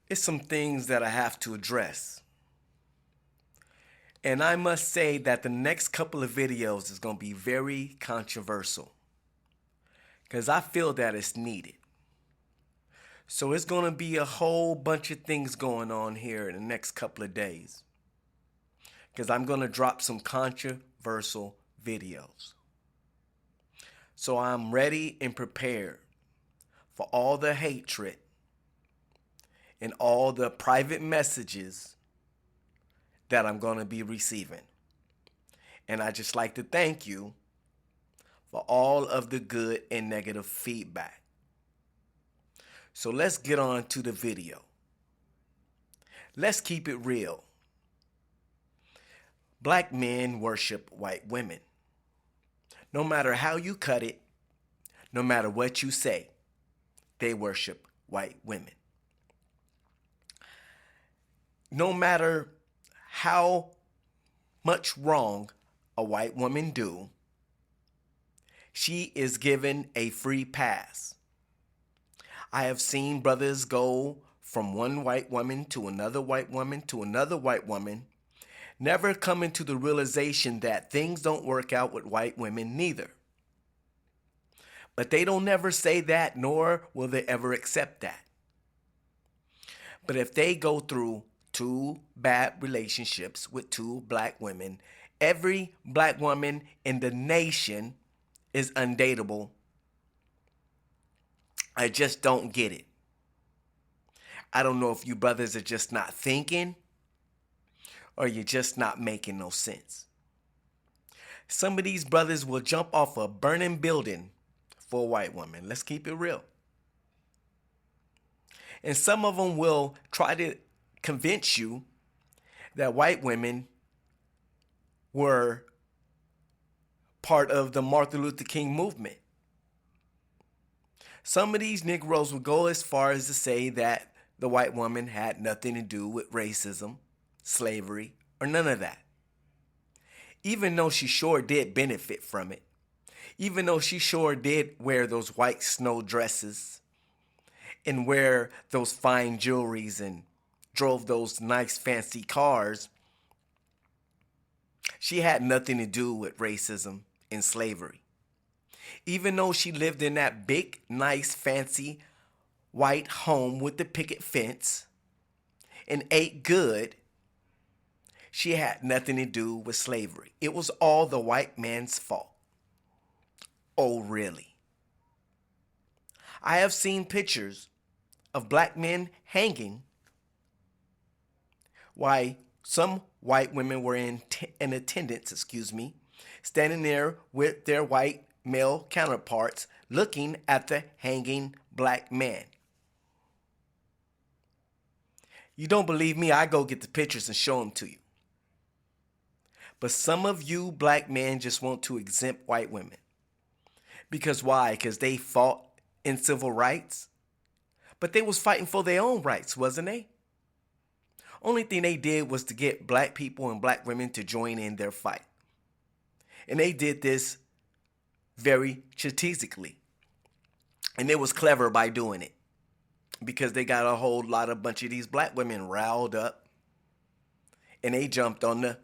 it's some things that I have to address. And I must say that the next couple of videos is going to be very controversial because I feel that it's needed. So it's going to be a whole bunch of things going on here in the next couple of days because I'm going to drop some controversial videos. So I'm ready and prepared for all the hatred and all the private messages that I'm going to be receiving. And I just like to thank you for all of the good and negative feedback. So let's get on to the video. Let's keep it real. Black men worship white women. No matter how you cut it, no matter what you say, they worship white women. No matter how much wrong a white woman do, she is given a free pass. I have seen brothers go from one white woman to another white woman to another white woman, never coming to the realization that things don't work out with white women neither. But they don't never say that, nor will they ever accept that. But if they go through two bad relationships with two black women, every black woman in the nation is undateable. I just don't get it. I don't know if you brothers are just not thinking or you're just not making no sense. Some of these brothers will jump off a burning building for a white woman. Let's keep it real. And some of them will try to convince you that white women were part of the Martin Luther King movement. Some of these Negroes will go as far as to say that the white woman had nothing to do with racism, slavery, or none of that. Even though she sure did benefit from it. Even though she sure did wear those white snow dresses and wear those fine jewelries and drove those nice fancy cars, she had nothing to do with racism and slavery. Even though she lived in that big, nice, fancy white home with the picket fence and ate good, she had nothing to do with slavery. It was all the white man's fault. Oh, really? I have seen pictures of black men hanging while some white women were in attendance, standing there with their white male counterparts looking at the hanging black man. You don't believe me? I go get the pictures and show them to you. But some of you black men just want to exempt white women. Because why? Because they fought in civil rights? But they was fighting for their own rights, wasn't they? Only thing they did was to get black people and black women to join in their fight. And they did this very strategically. And it was clever by doing it. Because they got a whole bunch of these black women riled up. And they jumped on the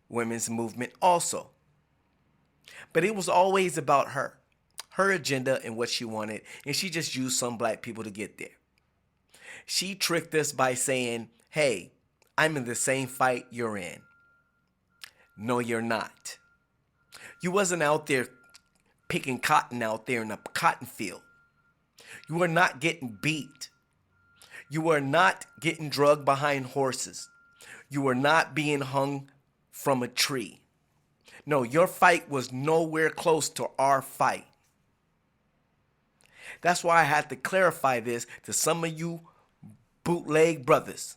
women's movement also. But it was always about her agenda and what she wanted. And she just used some black people to get there. She tricked us by saying, hey, I'm in the same fight you're in. No, you're not. You wasn't out there picking cotton out there in a cotton field. You were not getting beat. You were not getting drugged behind horses. You were not being hung from a tree. No, your fight was nowhere close to our fight. That's why I had to clarify this to some of you bootleg brothers.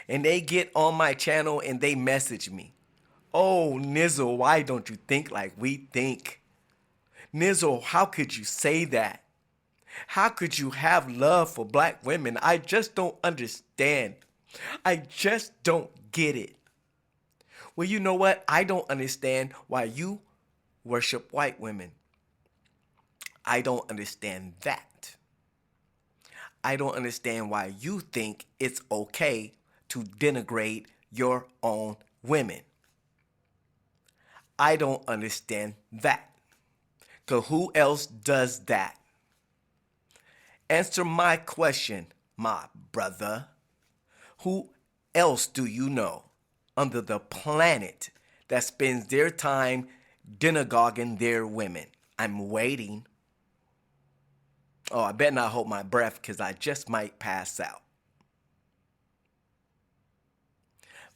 And they get on my channel and they message me. Oh, Nizzle, why don't you think like we think? Nizzle, how could you say that? How could you have love for black women? I just don't understand. I just don't get it. Well, you know what? I don't understand why you worship white women. I don't understand that. I don't understand why you think it's okay to denigrate your own women. I don't understand that. Because who else does that? Answer my question, my brother. Who else do you know under the planet that spends their time demagoguing their women? I'm waiting. Oh, I better not hold my breath because I just might pass out.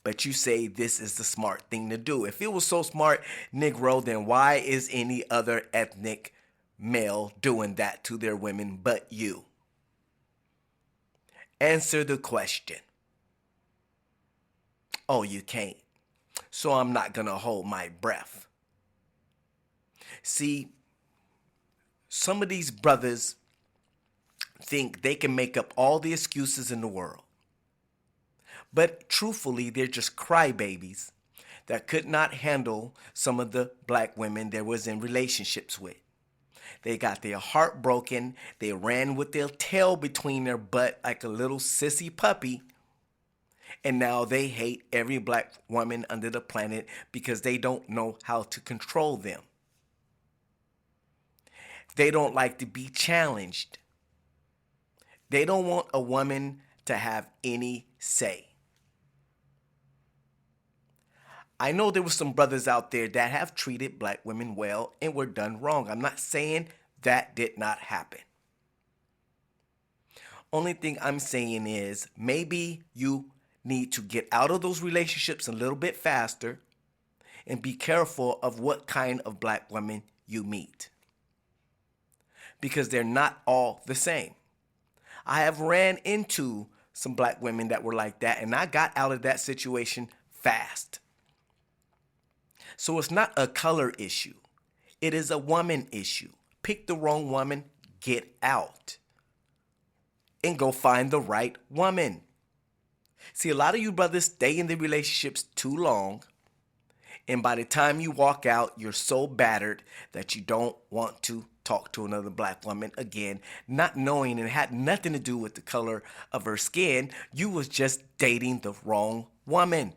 But you say this is the smart thing to do. If it was so smart, Negro, then why is any other ethnic male doing that to their women but you? Answer the question. Oh, you can't. So I'm not going to hold my breath. See, some of these brothers think they can make up all the excuses in the world. But truthfully, they're just crybabies that could not handle some of the black women they was in relationships with. They got their heart broken. They ran with their tail between their butt like a little sissy puppy. And now they hate every black woman under the planet because they don't know how to control them. They don't like to be challenged. They don't want a woman to have any say. I know there were some brothers out there that have treated black women well and were done wrong. I'm not saying that did not happen. Only thing I'm saying is maybe you need to get out of those relationships a little bit faster and be careful of what kind of black women you meet. Because they're not all the same. I have ran into some black women that were like that, and I got out of that situation fast. So it's not a color issue. It is a woman issue. Pick the wrong woman, get out. And go find the right woman. See, a lot of you brothers stay in the relationships too long. And by the time you walk out, you're so battered that you don't want to talk to another black woman again, not knowing it had nothing to do with the color of her skin. You was just dating the wrong woman.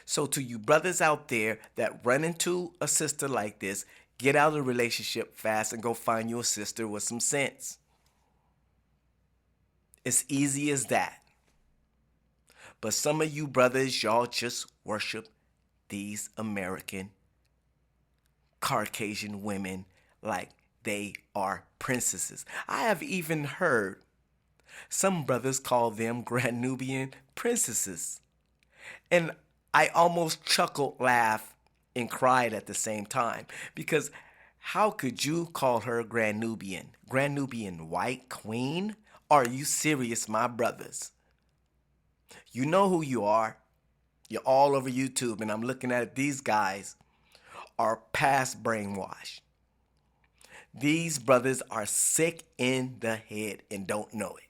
So to you brothers out there that run into a sister like this, get out of the relationship fast and go find you a sister with some sense. It's easy as that. But some of you brothers, y'all just worship these American Caucasian women like they are princesses. I have even heard some brothers call them Grand Nubian princesses. And I almost chuckled, laughed, and cried at the same time. Because how could you call her Grand Nubian? Grand Nubian white queen? Are you serious, my brothers? You know who you are. You're all over YouTube, and I'm looking at it. These guys are past brainwashed. These brothers are sick in the head and don't know it.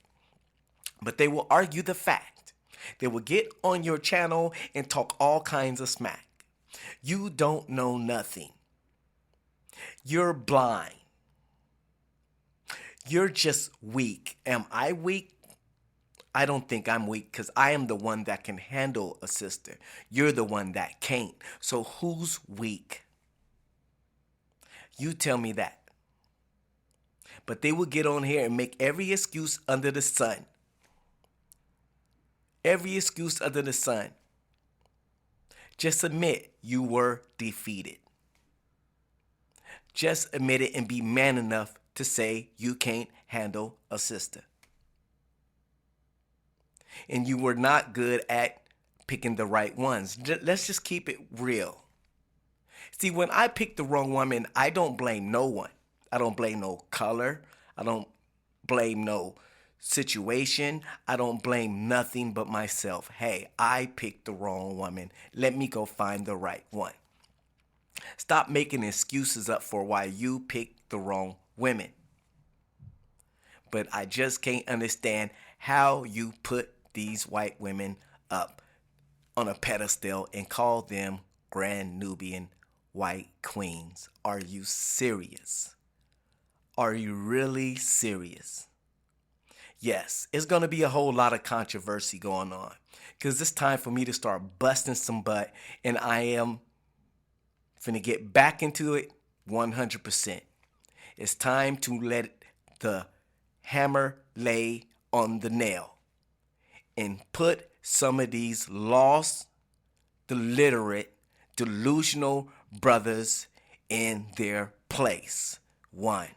But they will argue the fact. They will get on your channel and talk all kinds of smack. You don't know nothing. You're blind. You're just weak. Am I weak? I don't think I'm weak because I am the one that can handle a sister. You're the one that can't. So who's weak? You tell me that. But they will get on here and make every excuse under the sun. Every excuse under the sun. Just admit you were defeated. Just admit it and be man enough to say you can't handle a sister. And you were not good at picking the right ones. Let's just keep it real. See, when I pick the wrong woman, I don't blame no one. I don't blame no color. I don't blame no situation. I don't blame nothing but myself. Hey, I picked the wrong woman. Let me go find the right one. Stop making excuses up for why you picked the wrong women. But I just can't understand how you put these white women up on a pedestal and call them Grand Nubian white queens. Are you serious? Are you really serious? Yes, it's going to be a whole lot of controversy going on because it's time for me to start busting some butt, and I am finna get back into it 100%. It's time to let the hammer lay on the nail and put some of these lost, illiterate, delusional brothers in their place. One.